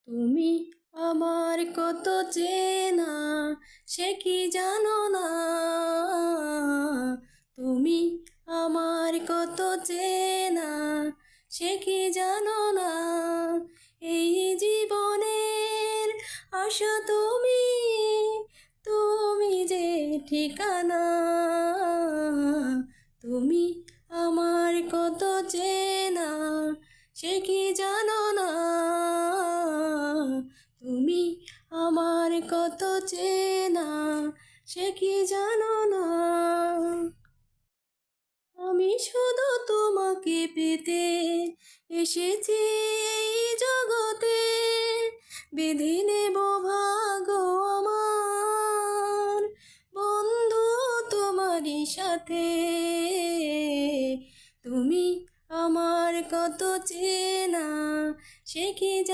তুমি আমার কত চেনা, সে কি জানো না? তুমি আমার কত চেনা, সে কি জানো না? এই জীবনের আশা তুমি, তুমি যে ঠিকানা। তুমি আমার কত চেনা, সে কি জানো না? তুমি আমার কত চেনা, সে কি জানো না? আমি শুধু তোমাকে পেতে এসেছি এই জগতে, বেঁধে নেব ভাগ্য আমার বন্ধু তোমারই সাথে। তুমি আমার কত